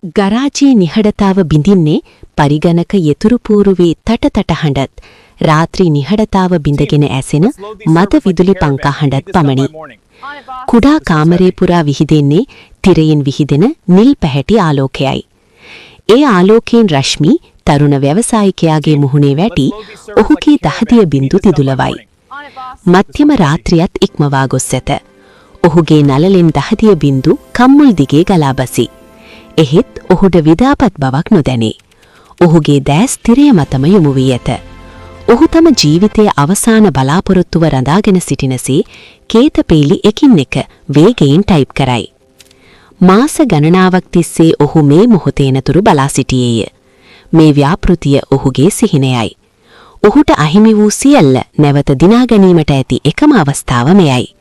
ගරාජයේ නිහඬතාව බිඳින්නේ පරිගණක යතුරු පූරුවේ තටතට හඬත් රාත්‍රී නිහඬතාව බිඳගෙන ඇසෙන මද විදුලි පංකා හඬත් පමණි. කුඩා කාමරේ පුරා විහිදෙන්නේ තිරයෙන් විහිදෙන නිල් පැහැටි ආලෝකයයි. ඒ ආලෝකයෙන් රශ්මි තරුණ ව්‍යවසායිකයාගේ මුහුණේ වැටි ඔහුගේ දහදිය බිඳු තිදුලවයි. මධ්‍යම රාත්‍රියත් ඉක්මවා ගොස් ඇත. ඔහුගේ නළලෙන් දහදිය බිඳු කම්මුල් දිගේ ගලා බසි. එහෙත් ඔහුට විදාපත් බවක් නොදැනේ. ඔහුගේ දැස් තිරය මතම යොමු වී ඇත. ඔහු තම ජීවිතයේ අවසාන බලාපොරොත්තුව රඳාගෙන සිටිනසේ කේතපේලි එකින් එක වේගයෙන් ටයිප් කරයි. මාස ගණනාවක් තිස්සේ ඔහු මේ මොහොතේනතුරු බලා සිටියේය. මේ ව්‍යාපෘතිය ඔහුගේ සිහිනයයි. ඔහුට අහිමි වූ සියල්ල නැවත දිනා ගැනීමට ඇති එකම අවස්ථාව මෙයයි.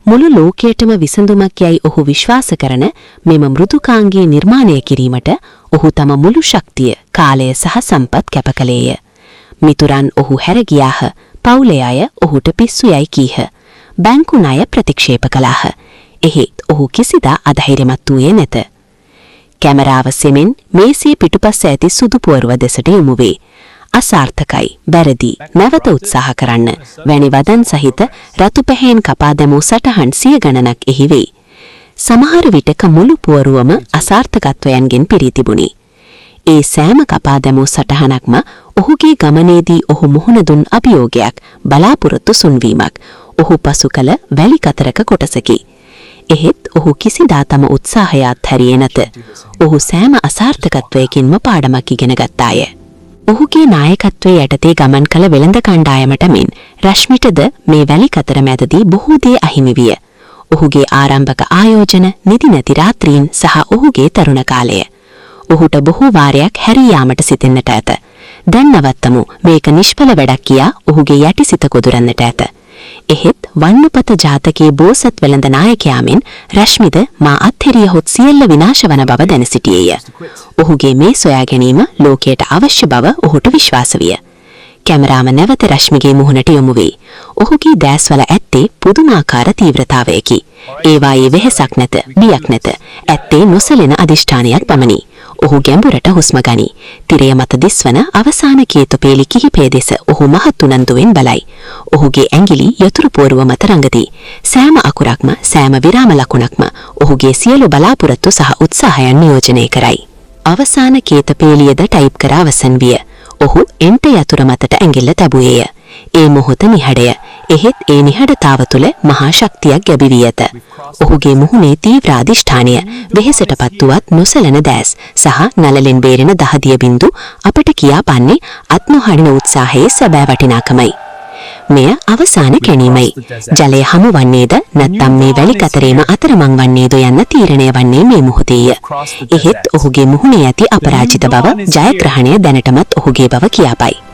මුළු ලෝකයටම විසඳුමක් යයි ඔහු විශ්වාස කරන මෙම මෘදුකාංගයේ නිර්මාණය කිරීමට ඔහු තම මුළු ශක්තිය, කාලය සහ සම්පත් කැප කළේය. මිතුරන් ඔහු හැර ගියාහ. පවුලේ අය ඔහුට පිස්සු යයි කීහ. බැංකු ණය ප්‍රතික්ෂේප කළාහ. එහෙත් ඔහු කිසිදා අධෛර්යමත් වූයේ නැත. කැමරාව සෙමෙන් මේසේ පිටුපස ඇති සුදු පුවරුව දෙසට යොමු වේ. අසාර්ථකයි, බැරදි, නැවත උත්සාහ කරන්න වැනි වදන් සහිත රතු පැහැයෙන් කපා දැමූ සටහන් සිය ගණනක් එහි වේ. සමහර විටක මුළු පුවරුවම අසාර්ථකත්වයන්ගෙන් පිරී තිබුණි. ඒ සෑම කපා දැමූ සටහනක්ම ඔහුගේ ගමනේදී ඔහු මුහුණ දුන් අභියෝගයක්, බලාපොරොත්තු සුන්වීමක්, ඔහු පසු කළ වැලි කතරක කොටසකි. එහෙත් ඔහු කිසිදා තම උත්සාහය අත්හැරියේ නැත. ඔහු සෑම අසාර්ථකත්වයකින්ම පාඩමක් ඉගෙන ගත්තාය. ඔහුගේ නායකත්වයේ යටතේ ගමන් කළ වෙළඳ කණ්ඩායමට මෙන් රශ්මිටද මේ වැලි කතර මැදදී බොහෝ දේ අහිමි විය. ඔහුගේ ආරම්භක ආයෝජන, නිදි නැති රාත්‍රීන් සහ ඔහුගේ තරුණ කාලය. ඔහුට බොහෝ වාරයක් හැරී යාමට සිතෙන්නට ඇත. දැන් නවත්තමු, මේක නිෂ්ඵල වැඩක් කියා ඔහුගේ යටිසිත කොදුරන්නට ඇත. එහෙත් වන්නපත ජාතකයේ බෝසත් වෙළඳ නායකයාමෙන් රශ්මිද මා අත්හැරියහොත් සියල්ල විනාශ වන බව දැන සිටියේය. ඔහුගේ මේ සොයා ගැනීම ලෝකයට අවශ්‍ය බව ඔහුට විශ්වාස විය. කැමරාව නැවත රශ්මිගේ මුහුණට යොමු වේ. ඔහුගේ දැස්වල ඇත්තේ පුදුමාකාර තීව්‍රතාවයකි. ඒවායේ වෙහෙසක් නැත, බියක් නැත. ඇත්තේ නොසලෙන අදිෂ්ඨානයක් පමණි. ඔහු ගැඹුරට හුස්ම ගනී. තිරය මත දිස්වන අවසාන කේතපේලි කිහිපය දෙස ඔහු මහත් උනන්දුවෙන් බලයි. ඔහුගේ ඇඟිලි යතුරු පුවරුව මත රඟදී. සෑම අකුරක්ම, සෑම විරාම ලකුණක්ම ඔහුගේ සියලු බලාපොරොත්තු සහ උත්සාහයන් නියෝජනය කරයි. අවසාන කේතපේලියද ටයිප් කර අවසන් විය. ඔහු එන්ට යතුර මතට ඇඟිල්ල තැබුවේය. ඒ මොහොත නිහඬය. එහෙත් ඒ නිහඬතාව තුළ මහා ශක්තියක් ගැබි වී ඇත. ඔහුගේ මුහුණේ තීව්‍ර අධිෂ්ඨානය, වෙහෙසටපත් වුවත් නොසලන දැස් සහ නළලෙන් බේරෙන දහදිය බිඳු අපට කියා පන්නේ අත් නොහරින උත්සාහයේ සැබෑ වටිනාකමයි. මෙය අවසාන කැණීමයි. ජලය හමු වන්නේද නැත්නම් මේ වැලි කතරේම අතරමං වන්නේද යන්න තීරණය වන්නේ මේ මොහොතේය. එහෙත් ඔහුගේ මුහුණේ ඇති අපරාජිත බව, ජයග්‍රහණය දැනටමත් ඔහුගේ බව කියාපයි.